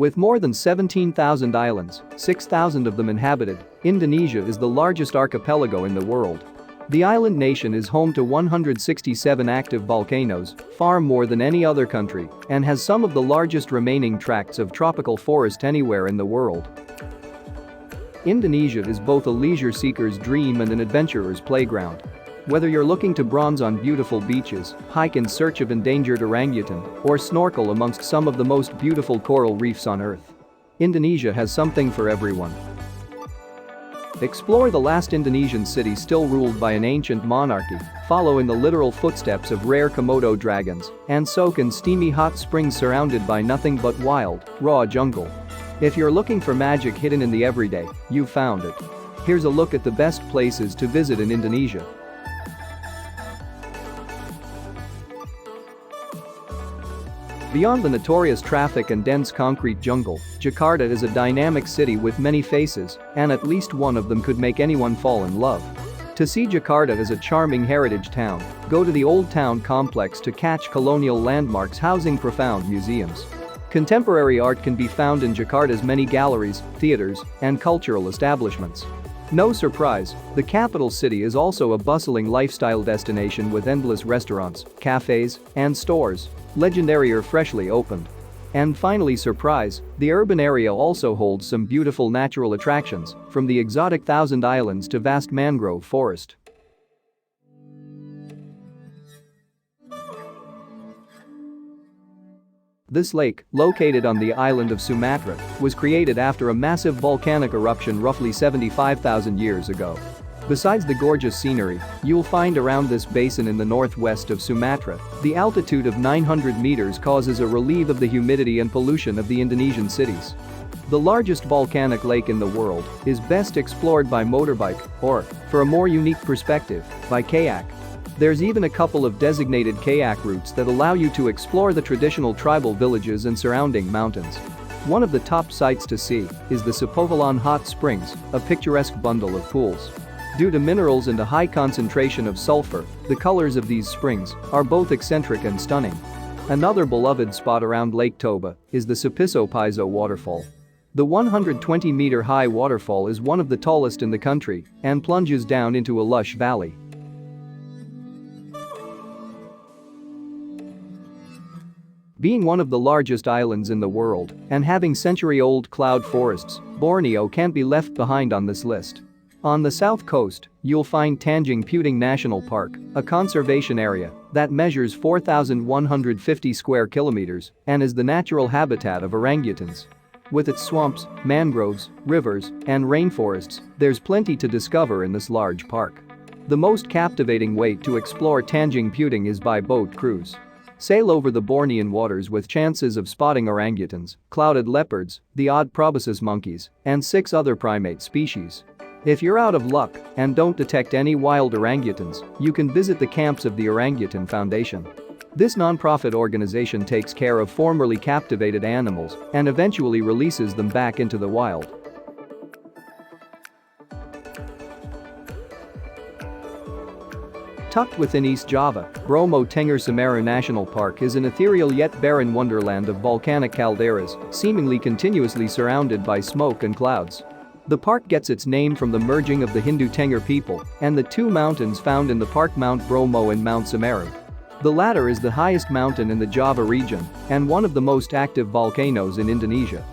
With more than 17,000 islands, 6,000 of them inhabited, Indonesia is the largest archipelago in the world. The island nation is home to 167 active volcanoes, far more than any other country, and has some of the largest remaining tracts of tropical forest anywhere in the world. Indonesia is both a leisure seeker's dream and an adventurer's playground. Whether you're looking to bronze on beautiful beaches, hike in search of endangered orangutan, or snorkel amongst some of the most beautiful coral reefs on Earth, Indonesia has something for everyone. Explore the last Indonesian city still ruled by an ancient monarchy, follow in the literal footsteps of rare Komodo dragons, and soak in steamy hot springs surrounded by nothing but wild, raw jungle. If you're looking for magic hidden in the everyday, you've found it. Here's a look at the best places to visit in Indonesia. Beyond the notorious traffic and dense concrete jungle, Jakarta is a dynamic city with many faces, and at least one of them could make anyone fall in love. To see Jakarta as a charming heritage town, go to the Old Town complex to catch colonial landmarks housing profound museums. Contemporary art can be found in Jakarta's many galleries, theaters, and cultural establishments. No surprise, the capital city is also a bustling lifestyle destination with endless restaurants, cafes, and stores, legendary or freshly opened. And finally, surprise, the urban area also holds some beautiful natural attractions, from the exotic Thousand Islands to vast mangrove forest. This lake, located on the island of Sumatra, was created after a massive volcanic eruption roughly 75,000 years ago. Besides the gorgeous scenery, you'll find around this basin in the northwest of Sumatra, the altitude of 900 meters causes a relief of the humidity and pollution of the Indonesian cities. The largest volcanic lake in the world is best explored by motorbike or, for a more unique perspective, by kayak. There's even a couple of designated kayak routes that allow you to explore the traditional tribal villages and surrounding mountains. One of the top sights to see is the Sepovalan Hot Springs, a picturesque bundle of pools. Due to minerals and a high concentration of sulfur, the colors of these springs are both eccentric and stunning. Another beloved spot around Lake Toba is the Sepiso Paiso waterfall. The 120-meter-high waterfall is one of the tallest in the country and plunges down into a lush valley. Being one of the largest islands in the world and having century-old cloud forests, Borneo can't be left behind on this list. On the south coast, you'll find Tanjung Puting National Park, a conservation area that measures 4,150 square kilometers and is the natural habitat of orangutans. With its swamps, mangroves, rivers, and rainforests, there's plenty to discover in this large park. The most captivating way to explore Tanjung Puting is by boat cruise. Sail over the Bornean waters with chances of spotting orangutans, clouded leopards, the odd proboscis monkeys, and 6 other primate species. If you're out of luck and don't detect any wild orangutans, you can visit the camps of the Orangutan Foundation. This non-profit organization takes care of formerly captivated animals and eventually releases them back into the wild. Tucked within East Java, Bromo Tengger Semeru National Park is an ethereal yet barren wonderland of volcanic calderas, seemingly continuously surrounded by smoke and clouds. The park gets its name from the merging of the Hindu Tengger people and the 2 mountains found in the park, Mount Bromo and Mount Semeru. The latter is the highest mountain in the Java region and one of the most active volcanoes in Indonesia.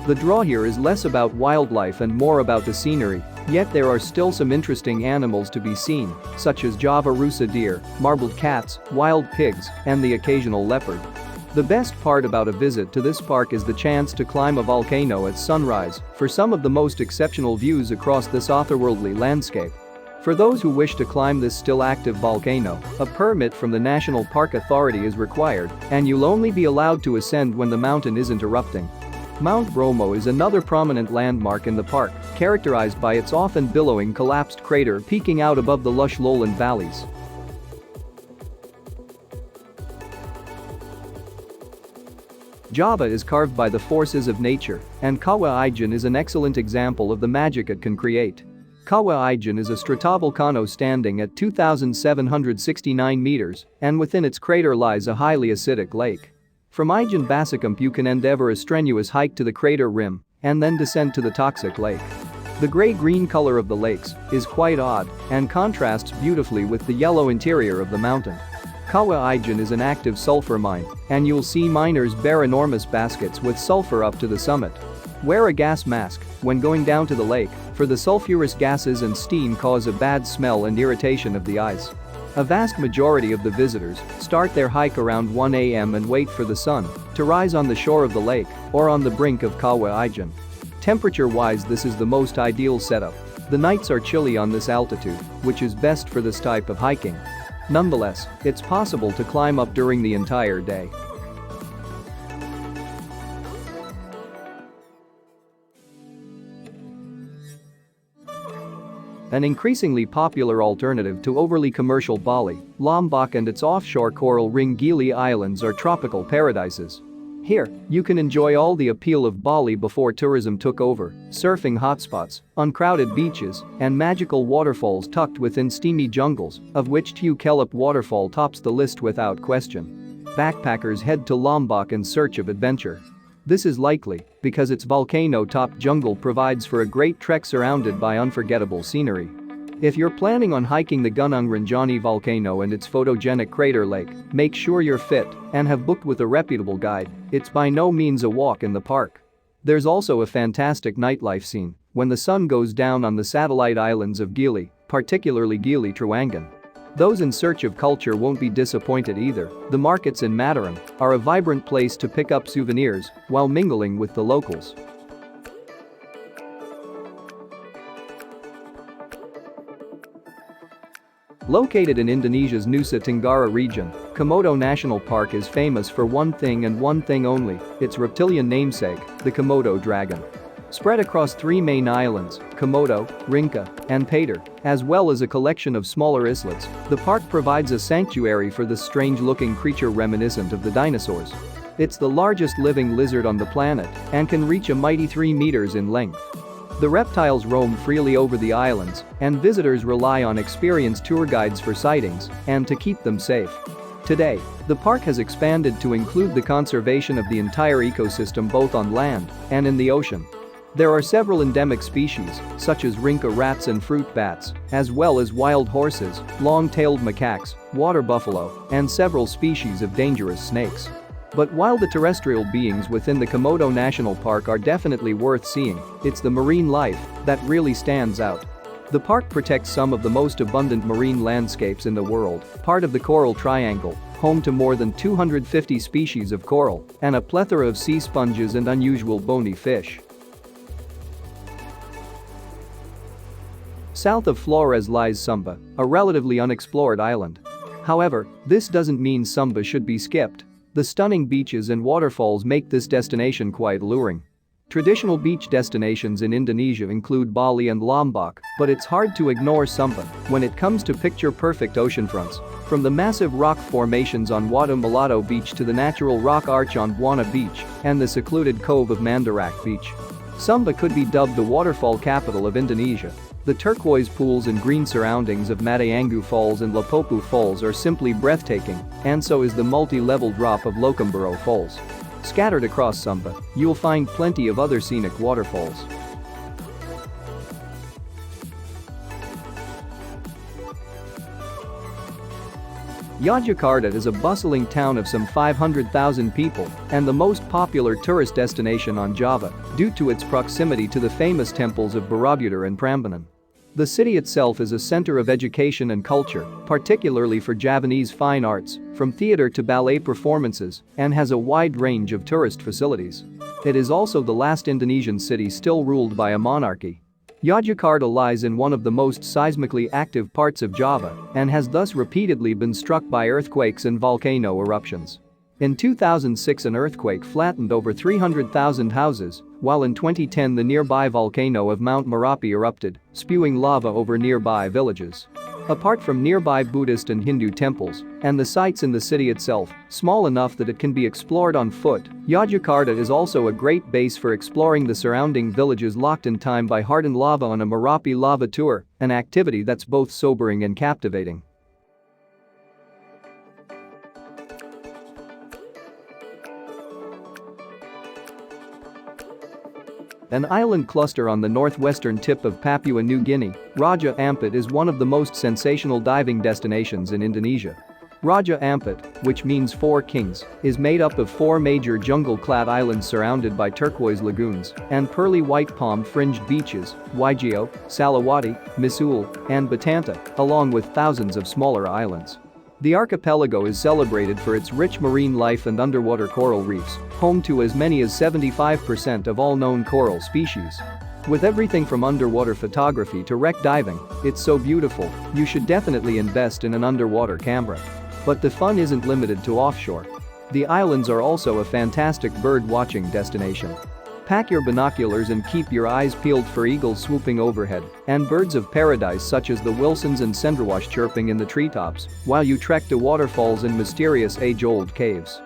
The draw here is less about wildlife and more about the scenery, yet there are still some interesting animals to be seen, such as Java Rusa deer, marbled cats, wild pigs, and the occasional leopard. The best part about a visit to this park is the chance to climb a volcano at sunrise for some of the most exceptional views across this otherworldly landscape. For those who wish to climb this still active volcano, a permit from the National Park Authority is required, and you'll only be allowed to ascend when the mountain isn't erupting. Mount Bromo is another prominent landmark in the park, characterized by its often billowing collapsed crater peeking out above the lush lowland valleys. Java is carved by the forces of nature, and Kawah Ijen is an excellent example of the magic it can create. Kawah Ijen is a stratovolcano standing at 2,769 meters, and within its crater lies a highly acidic lake. From Ijen Basicum you can endeavor a strenuous hike to the crater rim and then descend to the toxic lake. The gray-green color of the lakes is quite odd and contrasts beautifully with the yellow interior of the mountain. Kawa Ijen is an active sulfur mine, and you'll see miners bear enormous baskets with sulfur up to the summit. Wear a gas mask when going down to the lake, for the sulfurous gases and steam cause a bad smell and irritation of the eyes. A vast majority of the visitors start their hike around 1 a.m. and wait for the sun to rise on the shore of the lake or on the brink of Kawa Ijen. Temperature-wise, this is the most ideal setup. The nights are chilly on this altitude, which is best for this type of hiking. Nonetheless, it's possible to climb up during the entire day. An increasingly popular alternative to overly commercial Bali, Lombok and its offshore coral ring Gili Islands are tropical paradises. Here, you can enjoy all the appeal of Bali before tourism took over: surfing hotspots, uncrowded beaches, and magical waterfalls tucked within steamy jungles, of which Tiu Kelep waterfall tops the list without question. Backpackers head to Lombok in search of adventure. This is likely because its volcano-topped jungle provides for a great trek surrounded by unforgettable scenery. If you're planning on hiking the Gunung Rinjani volcano and its photogenic crater lake, make sure you're fit and have booked with a reputable guide. It's by no means a walk in the park. There's also a fantastic nightlife scene when the sun goes down on the satellite islands of Gili, particularly Gili Trawangan. Those in search of culture won't be disappointed either. The markets in Mataram are a vibrant place to pick up souvenirs while mingling with the locals. Located in Indonesia's Nusa Tenggara region, Komodo National Park is famous for one thing and one thing only: its reptilian namesake, the Komodo dragon. Spread across 3 main islands, Komodo, Rinca, and Pater, as well as a collection of smaller islets, the park provides a sanctuary for this strange-looking creature reminiscent of the dinosaurs. It's the largest living lizard on the planet and can reach a mighty 3 meters in length. The reptiles roam freely over the islands, and visitors rely on experienced tour guides for sightings and to keep them safe. Today, the park has expanded to include the conservation of the entire ecosystem both on land and in the ocean. There are several endemic species, such as Rinca rats and fruit bats, as well as wild horses, long-tailed macaques, water buffalo, and several species of dangerous snakes. But while the terrestrial beings within the Komodo National Park are definitely worth seeing, it's the marine life that really stands out. The park protects some of the most abundant marine landscapes in the world, part of the Coral Triangle, home to more than 250 species of coral and a plethora of sea sponges and unusual bony fish. South of Flores lies Sumba, a relatively unexplored island. However, this doesn't mean Sumba should be skipped. The stunning beaches and waterfalls make this destination quite alluring. Traditional beach destinations in Indonesia include Bali and Lombok, but it's hard to ignore Sumba when it comes to picture-perfect oceanfronts. From the massive rock formations on Watu Malato Beach to the natural rock arch on Buana Beach and the secluded cove of Mandarak Beach, Sumba could be dubbed the waterfall capital of Indonesia. The turquoise pools and green surroundings of Matayangu Falls and Lapopu Falls are simply breathtaking, and so is the multi-level drop of Lokumburo Falls. Scattered across Sumba, you'll find plenty of other scenic waterfalls. Yogyakarta is a bustling town of some 500,000 people and the most popular tourist destination on Java due to its proximity to the famous temples of Borobudur and Prambanan. The city itself is a center of education and culture, particularly for Javanese fine arts, from theater to ballet performances, and has a wide range of tourist facilities. It is also the last Indonesian city still ruled by a monarchy. Yogyakarta lies in one of the most seismically active parts of Java and has thus repeatedly been struck by earthquakes and volcano eruptions. In 2006, an earthquake flattened over 300,000 houses, while in 2010 the nearby volcano of Mount Merapi erupted, spewing lava over nearby villages. Apart from nearby Buddhist and Hindu temples and the sites in the city itself, small enough that it can be explored on foot, Yogyakarta is also a great base for exploring the surrounding villages locked in time by hardened lava on a Merapi lava tour, an activity that's both sobering and captivating. An island cluster on the northwestern tip of Papua New Guinea, Raja Ampat is one of the most sensational diving destinations in Indonesia. Raja Ampat, which means four kings, is made up of four major jungle-clad islands surrounded by turquoise lagoons and pearly white palm-fringed beaches, Waigeo, Salawati, Misul, and Batanta, along with thousands of smaller islands. The archipelago is celebrated for its rich marine life and underwater coral reefs, home to as many as 75% of all known coral species. With everything from underwater photography to wreck diving, it's so beautiful, you should definitely invest in an underwater camera. But the fun isn't limited to offshore. The islands are also a fantastic bird-watching destination. Pack your binoculars and keep your eyes peeled for eagles swooping overhead and birds of paradise such as the Wilsons and Cendrewashe chirping in the treetops while you trek to waterfalls in mysterious age-old caves.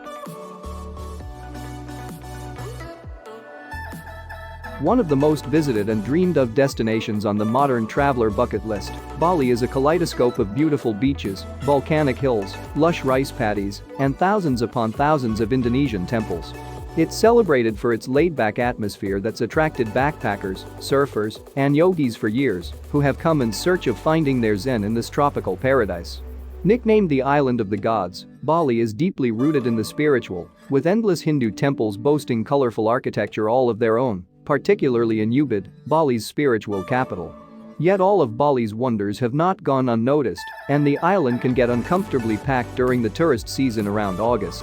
One of the most visited and dreamed of destinations on the modern traveler bucket list, Bali is a kaleidoscope of beautiful beaches, volcanic hills, lush rice paddies, and thousands upon thousands of Indonesian temples. It's celebrated for its laid-back atmosphere that's attracted backpackers, surfers, and yogis for years who have come in search of finding their zen in this tropical paradise. Nicknamed the Island of the Gods, Bali is deeply rooted in the spiritual, with endless Hindu temples boasting colorful architecture all of their own, particularly in Ubud, Bali's spiritual capital. Yet all of Bali's wonders have not gone unnoticed, and the island can get uncomfortably packed during the tourist season around August.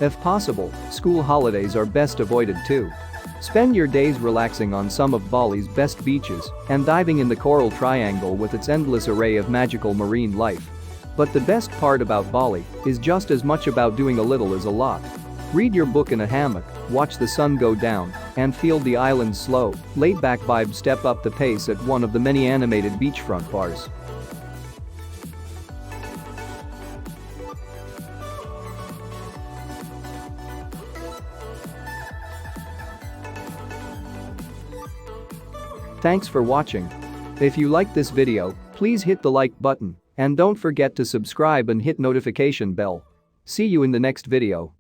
If possible, school holidays are best avoided too. Spend your days relaxing on some of Bali's best beaches and diving in the Coral Triangle with its endless array of magical marine life. But the best part about Bali is just as much about doing a little as a lot. Read your book in a hammock, watch the sun go down, and feel the island's slow, laid-back vibe step up the pace at one of the many animated beachfront bars. Thanks for watching. If you liked this video, please hit the like button and don't forget to subscribe and hit notification bell. See you in the next video.